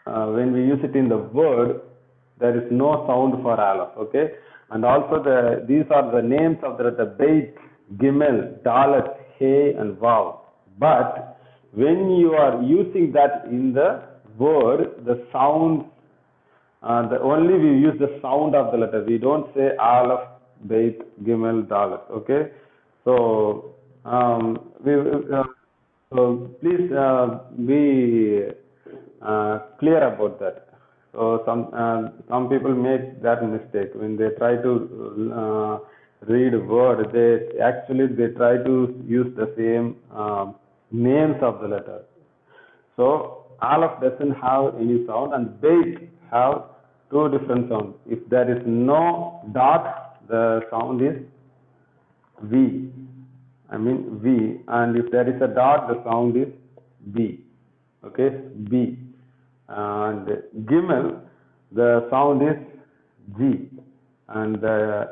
when we use it in the word, there is no sound for aleph, okay? And also these are the names of the beit, gimel, dalet, hey, and vav. But when you are using that in the word, the sound, only we use the sound of the letter. We don't say aleph, beit, gimel, dalet, okay? So, so please be clear about that. So some people make that mistake when they try to read word. They try to use the same names of the letter. So aleph doesn't have any sound and beit have two different sounds. If there is no dot, the sound is V. I mean V, and if there is a dot, the sound is B. Okay, B. And gimel, the sound is G, and the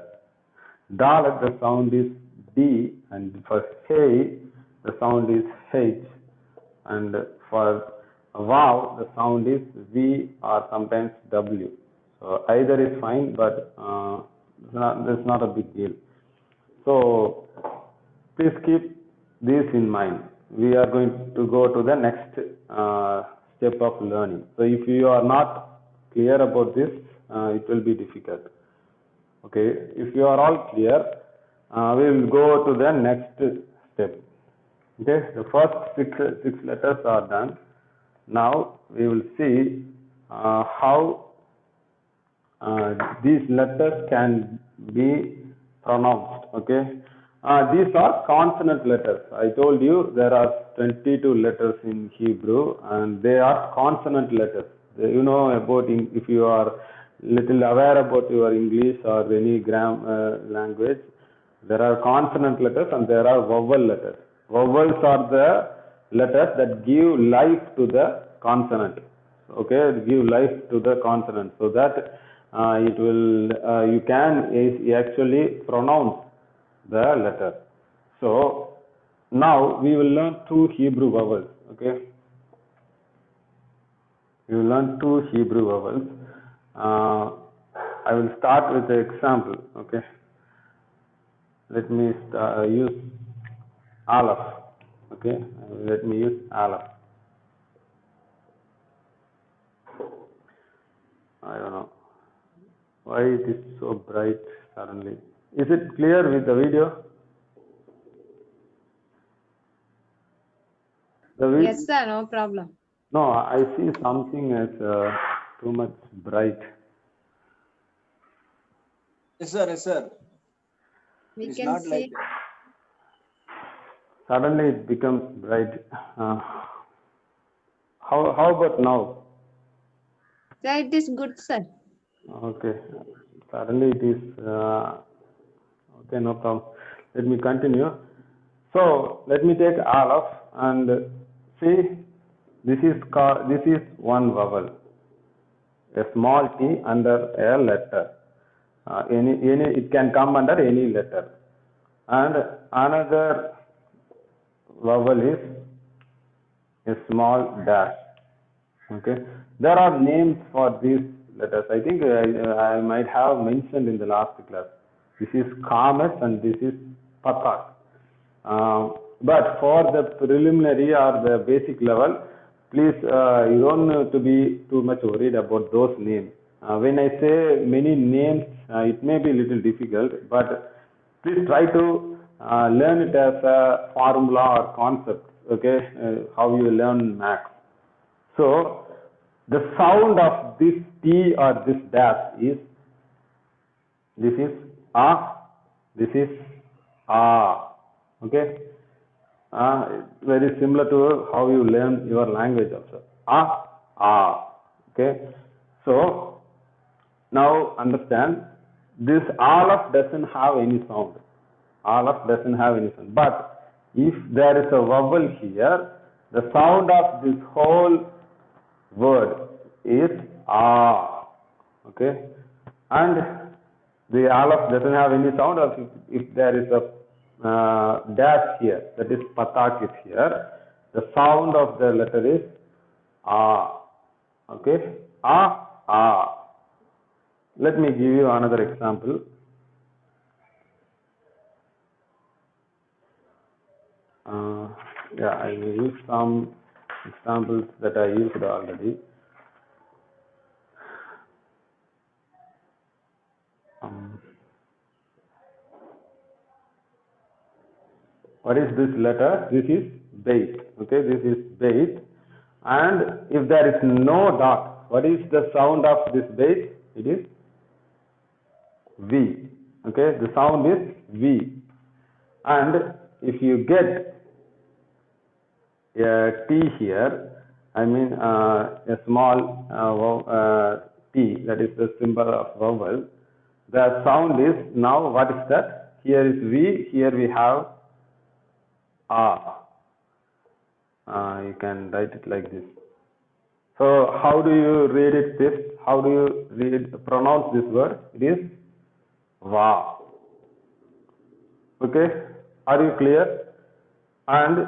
dalet, the sound is D, and for hey, the sound is H, and for vav, the sound is V or sometimes W. So either is fine, but it's not a big deal. So please keep this in mind. We are going to go to the next step of learning. So if you are not clear about this, it will be difficult. Okay, if you are all clear, we will go to the next step. Okay, the first six letters are done. Now we will see how these letters can be pronounced. Okay, these are consonant letters. I told you there are 22 letters in Hebrew, and they are consonant letters. You know about, if you are little aware about your English or any language, there are consonant letters and there are vowel letters. Vowels are the letters that give life to the consonant. Okay, give life to the consonant, so that you can actually pronounce the letter. So now we will learn two Hebrew vowels. Okay, we will learn two Hebrew vowels. I will start with the example. Okay, let me use aleph. Okay, let me use aleph. I don't know why it is so bright suddenly. Is it clear with the video? Yes, sir, no problem. No, I see something as too much bright. Yes, sir. Yes, sir. We It's can not see. like that. Suddenly it becomes bright. How about now? Sir, it is good, sir. Okay. Suddenly it is okay. No problem. Let me continue. So let me take aleph and see. This is one vowel, a small t under a letter. It can come under any letter, and another vowel is a small dash. Okay, there are names for these letters. I think I might have mentioned in the last class. This is kames and this is patak. But for the preliminary or the basic level, please, you don't need to be too much worried about those names. When I say many names, it may be a little difficult, but please try to learn it as a formula or concept. Okay, how you learn math. So the sound of this T or this dash is, this is A, this is A. Okay, very similar to how you learn your language also. A. Okay, so now understand, this aleph doesn't have any sound. Aleph doesn't have any sound. But if there is a vowel here, the sound of this whole word is ah. Okay, and the aleph doesn't have any sound, or if there is a dash here, that is patak is here, the sound of the letter is ah. Okay, ah. Let me give you another example. Yeah, I will use some examples that I used already. What is this letter? This is bait. Okay, this is bait. And if there is no dot, what is the sound of this bait? It is V. Okay, the sound is V. And if you get a T here, I mean a small T, that is the symbol of vowel, the sound is now what is that? Here is V, here we have A. You can write it like this. So how do you read it this? How do you pronounce this word? It is Va. Okay, are you clear? And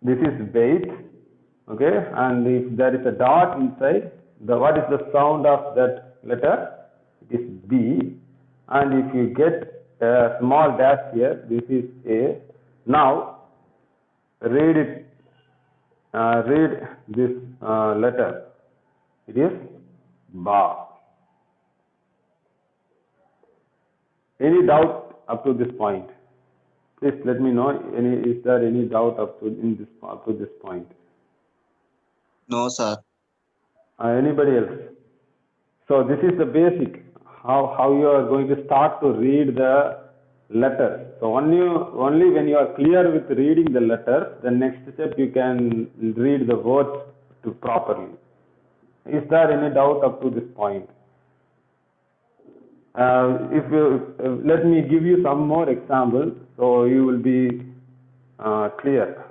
this is bait. Okay, and if there is a dot inside, what is the sound of that letter? It is B. And if you get a small dash here, this is A. Now read it. Read this letter. It is Ba. Any doubt up to this point? Please let me know. Is there any doubt up to this point? No, sir. Anybody else? So this is the basic. How you are going to start to read the letters. So only when you are clear with reading the letters, the next step you can read the words properly. Is there any doubt up to this point? If you let me give you some more examples, so you will be clear.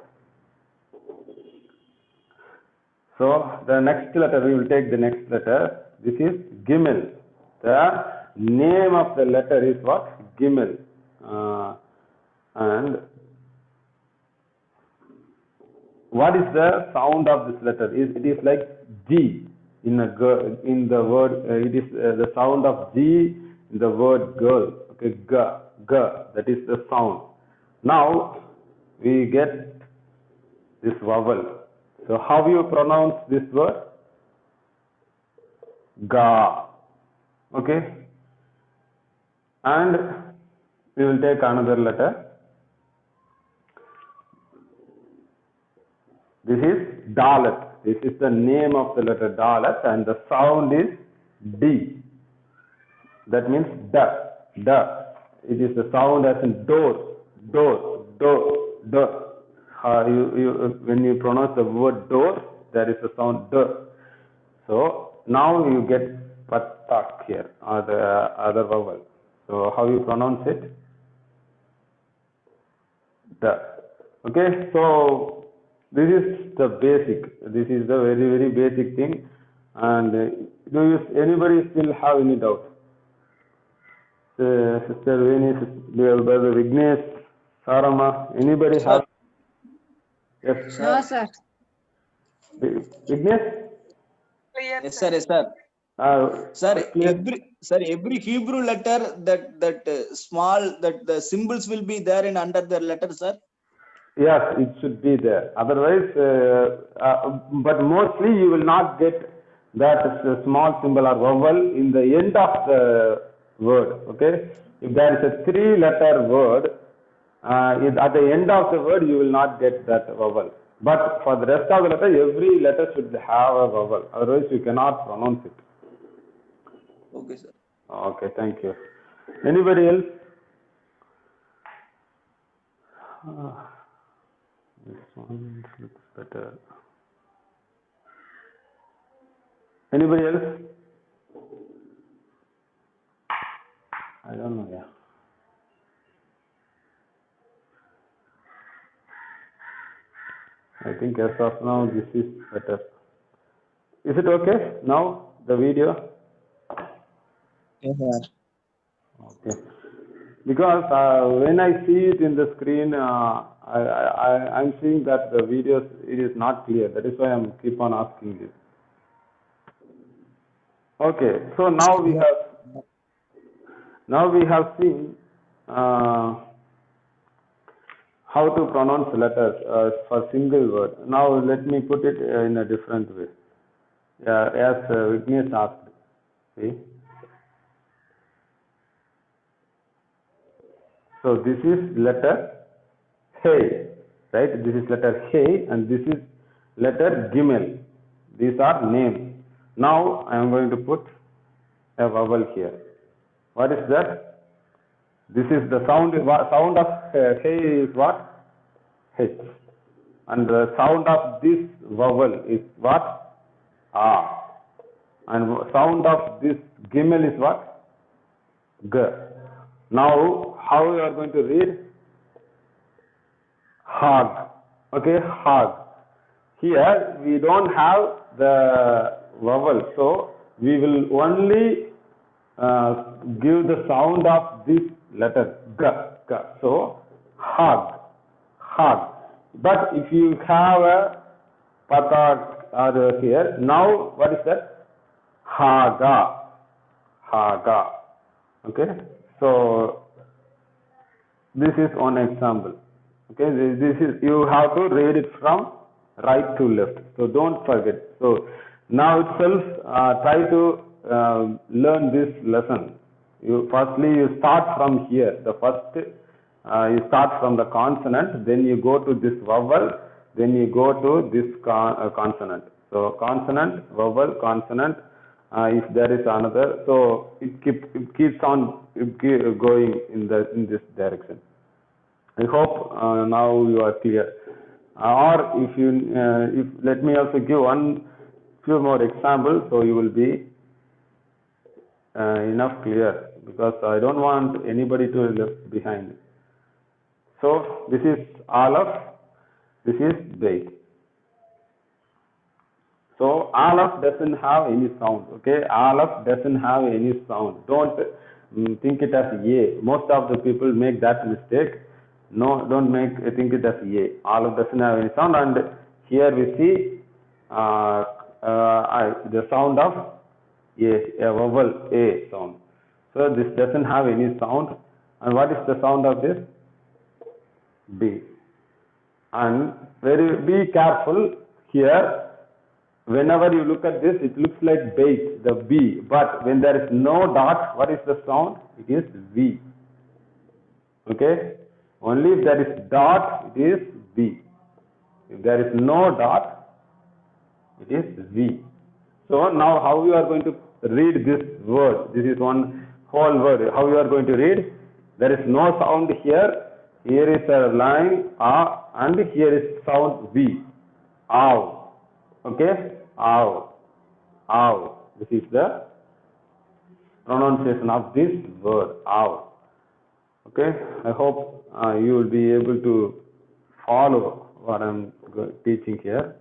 So the next letter, we will take the next letter. This is Gimel. The name of the letter is what? Gimel. And what is the sound of this letter? It is like G in the word. It is the sound of G in the word girl. Okay, G. That is the sound. Now we get this vowel. So how you pronounce this word? Ga. Okay. And we will take another letter. This is Dalet. This is the name of the letter Dalet, and the sound is D. That means da. It is the sound as in door. When you pronounce the word door, there is a sound d. So now you get patak here, or the other vowel. So how you pronounce it? Da. Okay, so this is the basic. This is the very basic thing. And anybody still have any doubt? Sister Veni, Brother Vignesh, Sarama, anybody Sir. have? Yes. No, sir. Vignesh? Yes, sir. Yes, sir. Sir, every Hebrew letter that small that the symbols will be there in under the letter, sir. Yes, it should be there. Otherwise, but mostly you will not get that small symbol or vowel in the end of the word. Okay, if there is a three-letter word, at the end of the word you will not get that vowel. But for the rest of the letter, every letter should have a vowel. Otherwise, you cannot pronounce it. Okay, sir. Okay, thank you. Anybody else? This one looks better. Anybody else? I don't know, yeah. I think as of now, this is better. Is it okay now, the video? Yes, sir. Okay. Because when I see it in the screen, I'm seeing that the videos, it is not clear. That is why I'm keep on asking this. Okay, so now we have seen how to pronounce letters for single word. Now let me put it in a different way. As Vignesh asked, see. So this is letter Hey, right? This is letter Hey and this is letter Gimel. These are names. Now I am going to put a vowel here. What is that? This is the sound of Hey is what? H. And the sound of this vowel is what? Ah. And sound of this Gimel is what? G. Now how you are going to read? Hog. Okay, hog. Here we don't have the vowel, so we will only give the sound of this letter g. G. So hog, hog. But if you have a patak or here, now what is that? Haga, haga. Okay, so this is one example. Okay, this is, you have to read it from right to left. So don't forget. So now itself, try to learn this lesson. Firstly you start from here. The first you start from the consonant, then you go to this vowel, then you go to this consonant. So consonant, vowel, consonant. If there is another, so it keeps on going in this direction. I hope now you are clear. Or if let me also give few more examples, so you will be enough clear, because I don't want anybody to be left behind. So this is Aleph, this is Beit. So Aleph doesn't have any sound. Okay, Aleph doesn't have any sound. Don't think it as A. Most of the people make that mistake. No, don't think it as A. Aleph doesn't have any sound, and here we see the sound of a vowel A sound. So this doesn't have any sound. And what is the sound of this? B. And be careful here. Whenever you look at this, it looks like Beit, the B. But when there is no dot, what is the sound? It is V. Okay? Only if there is dot, it is B. If there is no dot, it is V. So now how you are going to read this word? This is one whole word. How you are going to read? There is no sound here. Here is a line A, and here is sound V. Ow. Okay? Ow. Ow. This is the pronunciation of this word. Ow. Okay? I hope you will be able to follow what I am teaching here.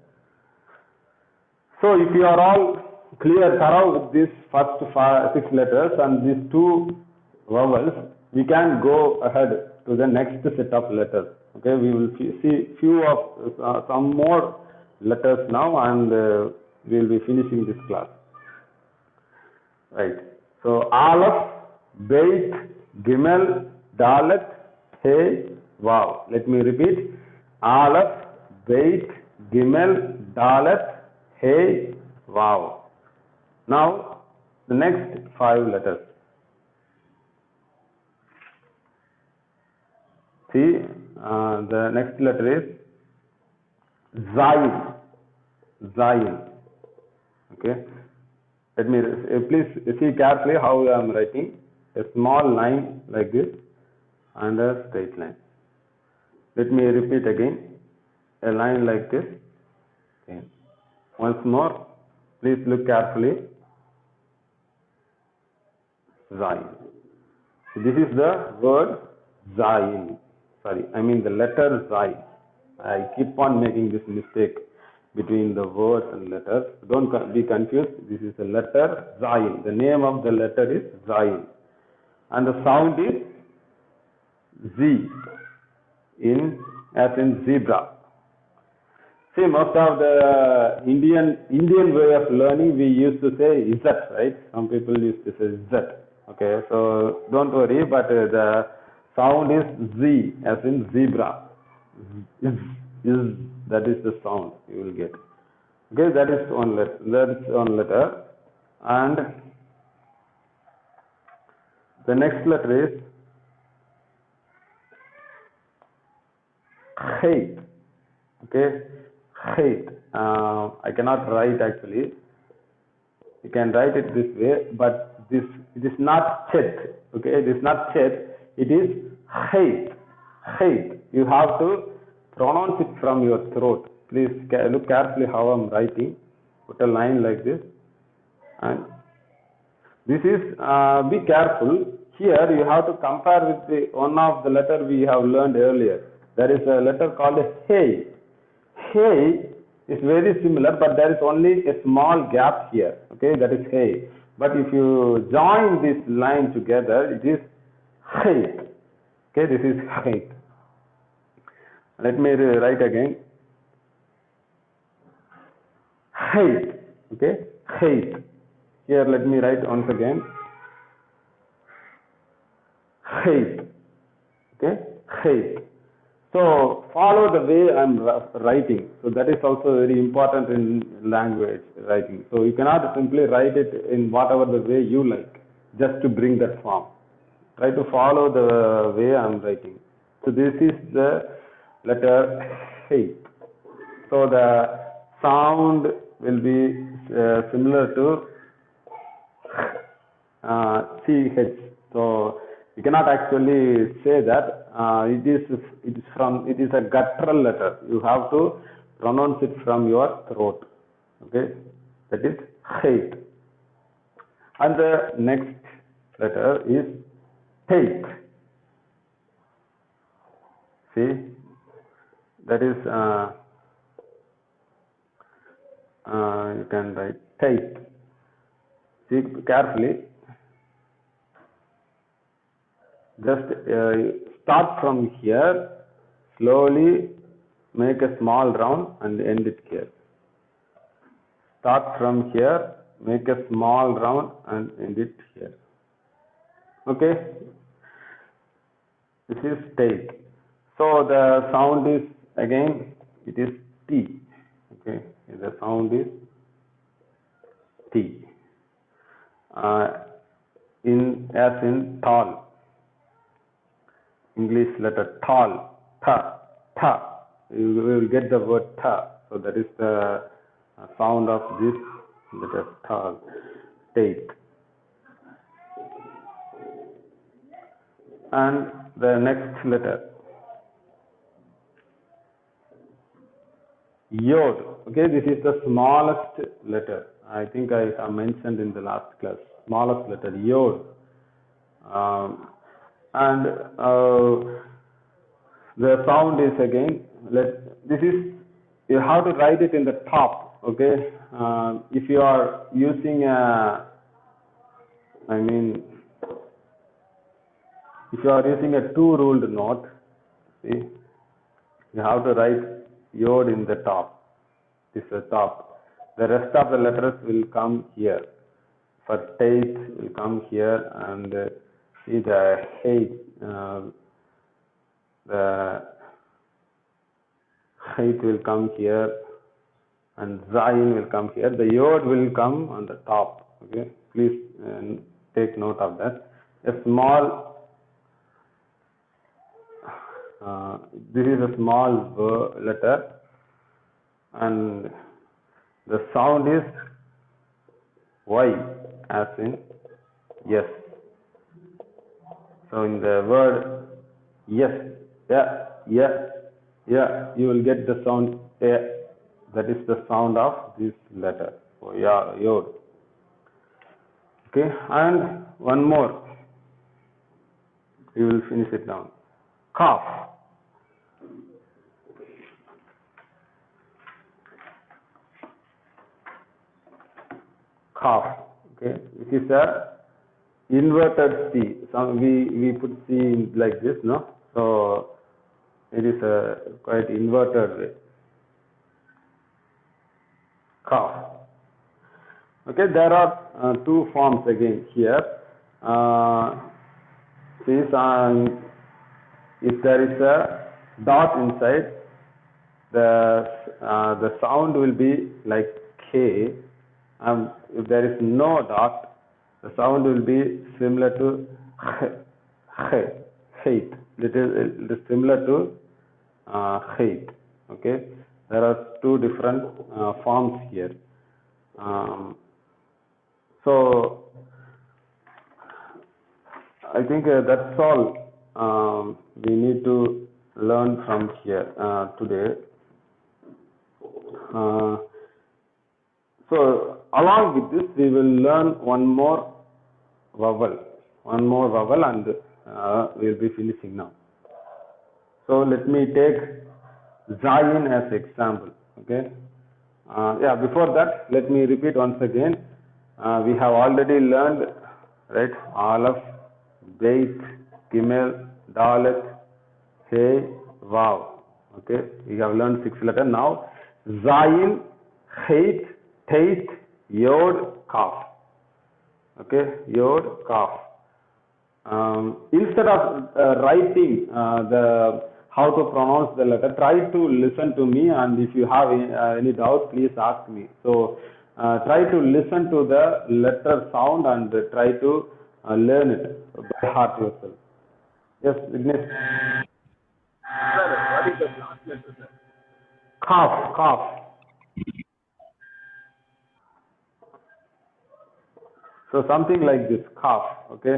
So if you are all thorough with these first 6 letters and these 2 vowels, we can go ahead to the next set of letters. Okay, we will see few of some more letters now, and we will be finishing this class. Right. So Aleph, Beit, Gimel, Dalet, He, Vav. Let me repeat. Aleph, Beit, Gimel, Dalet, He, Vav. Now the next 5 letters. See, the next letter is Zayin. Zayin. Okay. Let me please see carefully how I am writing. A small line like this and a straight line. Let me repeat again. A line like this. Okay. Once more, please look carefully. Zayin. This is the word Zayin. Sorry, I mean the letter Zayin. I keep on making this mistake between the words and letters. Don't be confused. This is the letter Zayin. The name of the letter is Zayin. And the sound is Z, as in zebra. See, most of the Indian way of learning, we used to say Izzat, right? Some people used to say Izzat. Okay, so don't worry, but the sound is Z, as in zebra. Is, that is the sound you will get. Okay, that is one letter. That is one letter, and the next letter is Hate. Okay, Hate. I cannot write actually. You can write it this way, but it is not Chet. Okay, it is not Chet. It is Hate. Hate. You have to pronounce it from your throat. Please look carefully how I am writing. Put a line like this, and this is be careful. Here you have to compare with the one of the letter we have learned earlier. There is a letter called Hey. Hey is very similar, but there is only a small gap here. Okay, that is Hey. But if you join this line together, it is Hate. Okay, this is Hate. Let me write again. Hate. Okay, Hate. Here, let me write once again. Hate. Okay, Hate. So follow the way I'm writing. So that is also very important in language writing. So you cannot simply write it in whatever the way you like, just to bring that form. Try to follow the way I'm writing. So this is the letter Hate. So the sound will be similar to CH. So you cannot actually say that. It is a guttural letter. You have to pronounce it from your throat. Okay, that is Hate. And the next letter is Take. See, that is you can write Take. See carefully. Just start from here, slowly make a small round and end it here. Start from here, make a small round and end it here. Okay, this is Take. So the sound is again, it is T. Okay, the sound is T. As in tall. English letter tall, ta. You will get the word ta. So that is the sound of this letter tall. Take. And the next letter, Yod. Okay, this is the smallest letter. I think I have mentioned in the last class. Smallest letter, Yod. And the sound is again, you have to write it in the top. Okay, if you are using if you are using a two-ruled note, see, you have to write Yod in the top. This is the top. The rest of the letters will come here. For Tate will come here, and see the Hate. The Hate will come here, and Zayin will come here. The Yod will come on the top. Okay, please take note of that. A small. This is a small letter, and the sound is Y, as in yes. So in the word yes, yeah, you will get the sound yeah. That is the sound of this letter. So yeah, Yod. Okay, and one more. We will finish it down. Cough. Cough. Okay, it is a inverted C. So we put C like this, no? So it is a quite inverted way. Cough. Okay, there are two forms again here. See, if there is a dot inside, the sound will be like K. If there is no dot, the sound will be similar to hate. It is similar to hate. Okay, there are two different forms here. So I think that's all we need to learn from here today. So along with this, we will learn one more vowel, and we'll be finishing now. So let me take Zayin as example. Okay. Yeah. Before that, let me repeat once again. We have already learned, right? Aleph, Beit, Gimel, Dalet, Hey, Vav. Okay. We have learned 6 letters. Now, Zayin, Hate, Tait, Yod, Kaf. Okay. Yod, Kaf. Instead of writing how to pronounce the letter, try to listen to me, and if you have any doubt, please ask me. So try to listen to the letter sound and try to learn it by heart yourself. Yes, Vignesh. Sir, what is the last letter, sir? Kaf. So something like this, kaf. Okay.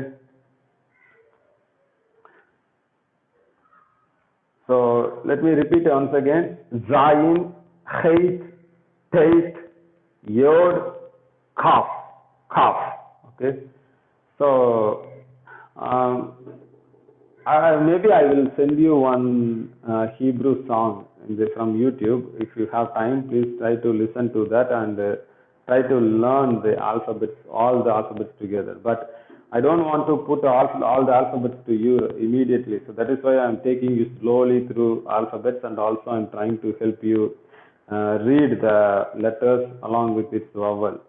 So let me repeat once again. Zayin, Chait, Tait, Yod, Kaf. Okay. So maybe I will send you one Hebrew song from YouTube. If you have time, please try to listen to that and try to learn the alphabets, all the alphabets together. But I don't want to put all the alphabets to you immediately. So that is why I am taking you slowly through alphabets, and also I am trying to help you read the letters along with its vowel.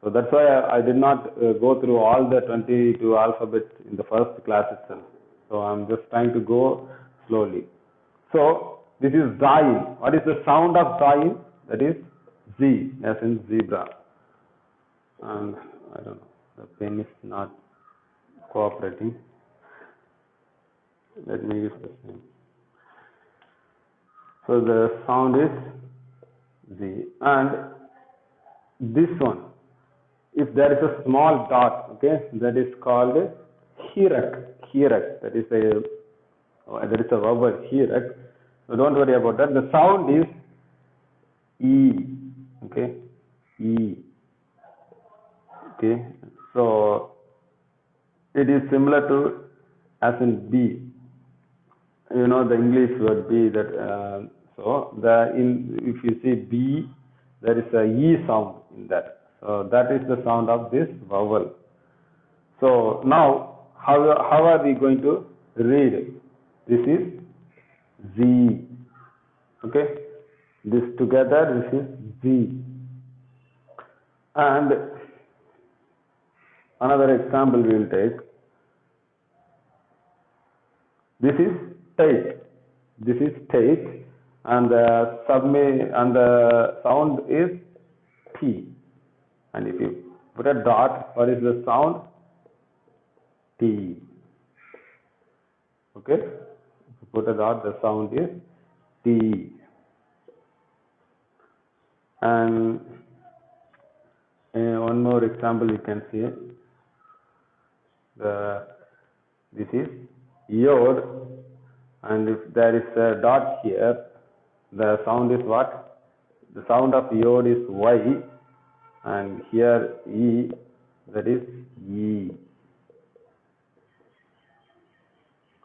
So that's why I did not go through all the 22 alphabets in the first class itself. So I'm just trying to go slowly. So this is Zayin. What is the sound of Zayin? That is Z, as in zebra. And I don't know, the pen is not cooperating. Let me use the same. So the sound is Z. And this one, if there is a small dot, okay, that is called Hirak. That is a vowel, Hirak. So don't worry about that. The sound is E. Okay, E. Okay, so it is similar to as in B. You know the English word B. That if you see B, there is a E sound in that. So that is the sound of this vowel. So now, how are we going to read it? This is Z. Okay, this together, this is Z. And another example we will take. This is Tait. And the sound is T. And if you put a dot, what is the sound? T. Okay? If you put a dot, the sound is T. And one more example you can see. This is Yod, and if there is a dot here, the sound is what? The sound of Yod is Y, and here E, that is E.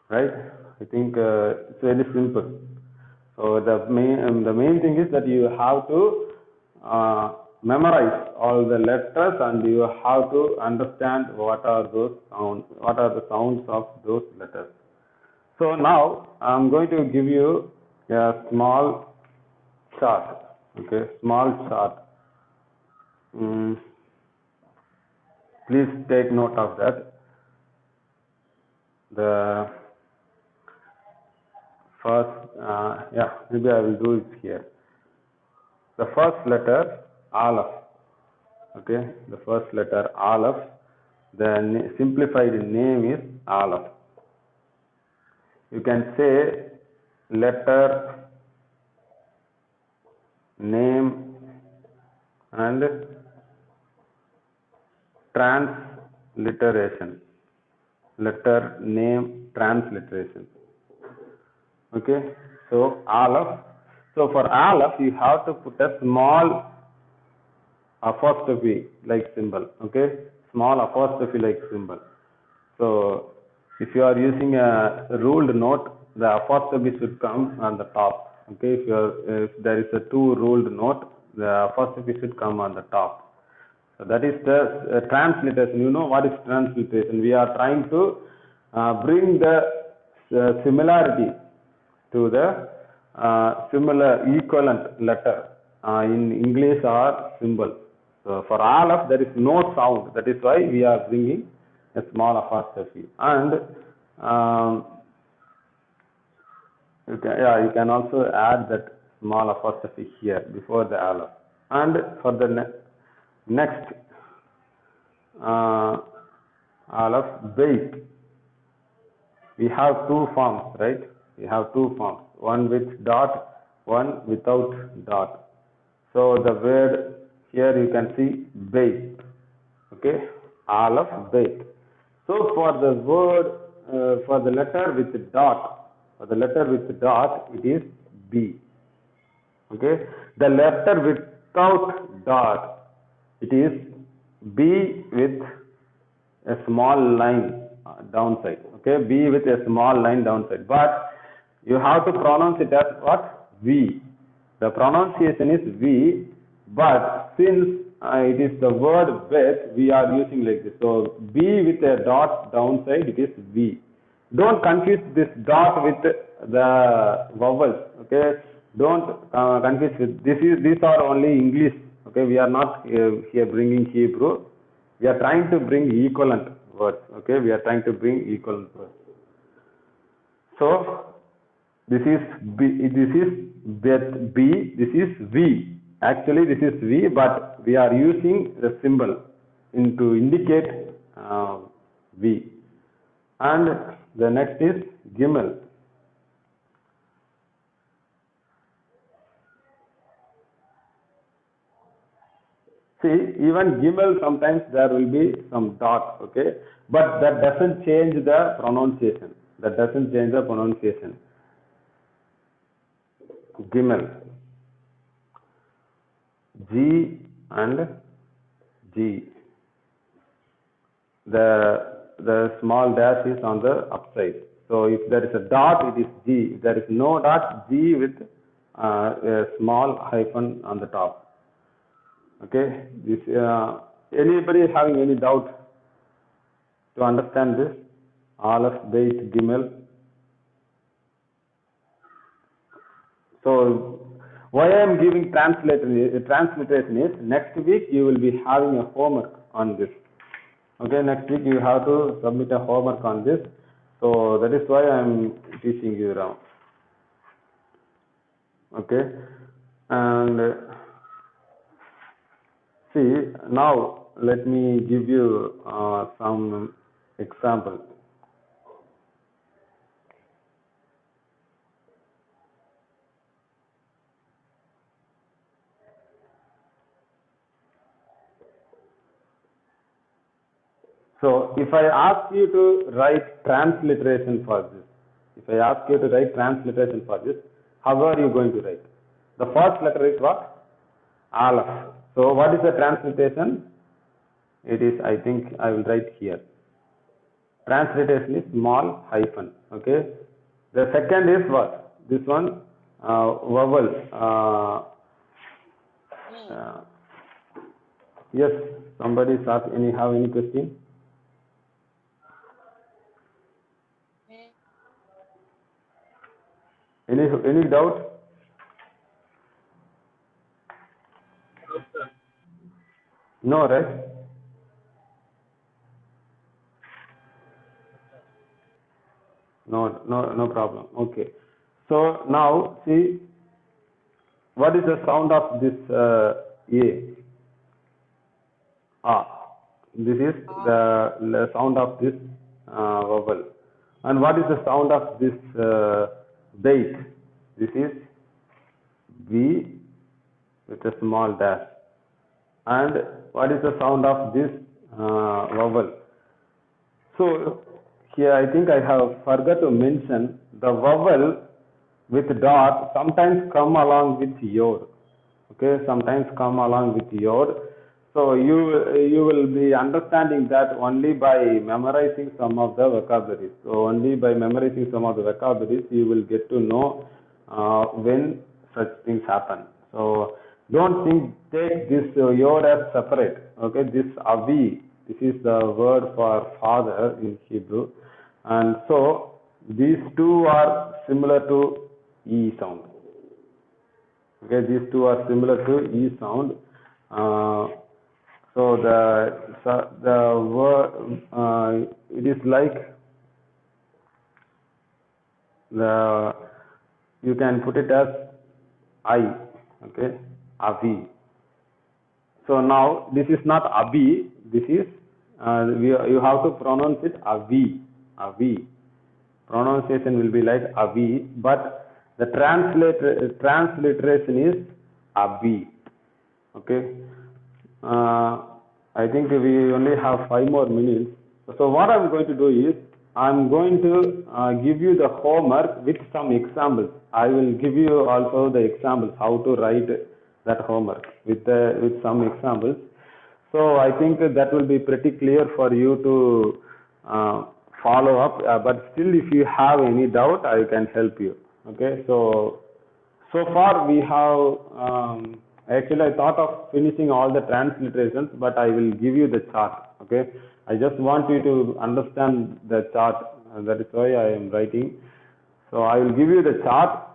Right? I think it's very simple. So the main thing is that you have to memorize all the letters, and you have to understand what are the sounds of those letters. So now I'm going to give you a small chart. Okay, small chart. Please take note of that. The first, maybe I will do it here. The first letter, Aleph. Okay, the first letter, Aleph. The simplified name is Aleph. You can say letter, name, and transliteration. Letter, name, transliteration. Okay, so Aleph. So for Aleph, you have to put a small apostrophe like symbol. Okay, small apostrophe like symbol. So if you are using a ruled note, the apostrophe should come on the top. Okay, if there is a two ruled note, the apostrophe should come on the top. So that is the transliteration. You know what is transliteration? We are trying to bring the similarity to the similar equivalent letter in English or symbol. So for Aleph, there is no sound. That is why we are bringing a small apostrophe. And you can also add that small apostrophe here before the Aleph. And for the next Aleph, Beit. We have two forms, right? We have two forms, one with dot, one without dot. So the word here you can see Beit. Okay, Aleph, Beit. So for the word, for the letter with dot, it is B. Okay, the letter without dot, it is B with a small line downside. Okay, B with a small line downside. But you have to pronounce it as what? V. The pronunciation is V, but since it is the word with, we are using like this. So B with a dot downside, it is V. Don't confuse this dot with the vowels. Okay, don't confuse with this. These are only English. Okay, we are not here bringing Hebrew. We are trying to bring equivalent words. Okay, we are trying to bring equivalent words. So this is B. This is B. This is V. Actually, this is V, but we are using the symbol to indicate V. And the next is Gimel. See, even Gimel, sometimes there will be some dots, okay? But that doesn't change the pronunciation. Gimel. G and G. The small dash is on the upside. So if there is a dot, it is G. If there is no dot, G with a small hyphen on the top. Okay, this anybody having any doubt to understand this? Aleph, Beit, Gimel. So why I am giving transliteration is next week you will be having a homework on this. Okay, next week you have to submit a homework on this. So that is why I am teaching you now. Okay, and see, now let me give you some examples. So if I ask you to write transliteration for this, how are you going to write? The first letter is what? Aleph. So what is the transliteration? It is, I think I will write here. Transliteration is small hyphen. Okay. The second is what? This one, vowel. Yes, somebody is asking, have any question? Any doubt? No, right? No problem. Okay. So now see, what is the sound of this A? Ah. This is the sound of this vowel. And what is the sound of this bait? This is B with a small dash. And what is the sound of this vowel? So here I think I have forgot to mention the vowel with dot sometimes come along with your. Okay, sometimes come along with your. So you will be understanding that only by memorizing some of the vocabularies. So only by memorizing some of the vocabularies you will get to know when such things happen. So don't take this your as separate. Okay, this avi, this is the word for father in Hebrew, and so these two are similar to e sound. Okay, these two are similar to e sound. So the word it is like the you can put it as I. Okay, avi. So now this is not abi. This is you have to pronounce it avi. Avi. Pronunciation will be like avi, but the transliteration is abi. Okay. I think we only have 5 more minutes. So what I'm going to do is I'm going to give you the homework with some examples. I will give you also the examples how to write that homework with some examples. So I think that will be pretty clear for you to follow up. But still, if you have any doubt, I can help you. Okay. So far we have actually I thought of finishing all the transliterations, but I will give you the chart. Okay, I just want you to understand the chart, and that is why I am writing. So I will give you the chart.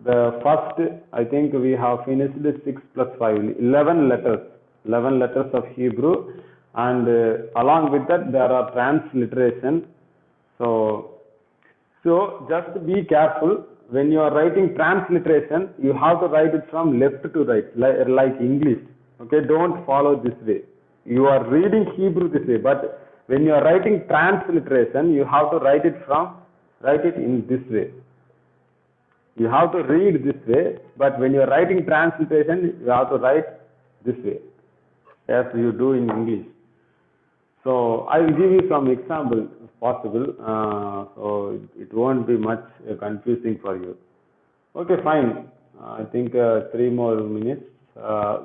The first, I think we have finished 6 plus 5, 11 letters, 11 letters of Hebrew, and along with that there are transliteration. So just be careful when you are writing transliteration. You have to write it from left to right, like English. Okay, don't follow this way. You are reading Hebrew this way, but when you are writing transliteration, you have to write it in this way. You have to read this way, but when you are writing transliteration, you have to write this way, as you do in English. So I will give you some examples if possible, so it won't be much confusing for you. Okay, fine. I think 3 more minutes.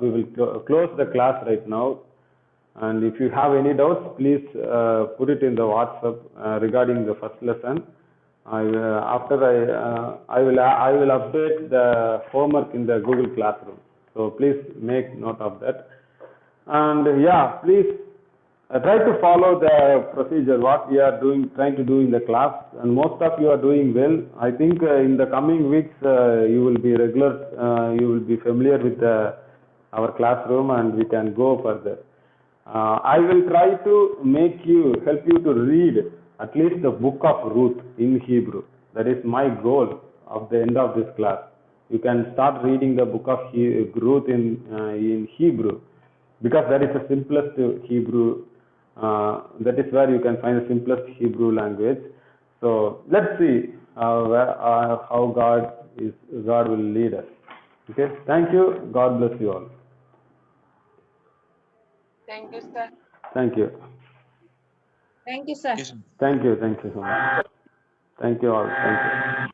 We will close the class right now. And if you have any doubts, please put it in the WhatsApp regarding the first lesson. I will update the homework in the Google Classroom. So please make note of that. And yeah, please try to follow the procedure what we are trying to do in the class, and most of you are doing well. I think in the coming weeks you will be regular, you will be familiar with our classroom, and we can go further. I will try to help you to read at least the book of Ruth in Hebrew. That is my goal of the end of this class. You can start reading the book of Ruth in Hebrew, because that is the simplest Hebrew. That is where you can find the simplest Hebrew language. So let's see how God will lead us. Okay. Thank you. God bless you all. Thank you, sir. Thank you. Thank you, sir. Thank you so much. Thank you all. Thank you.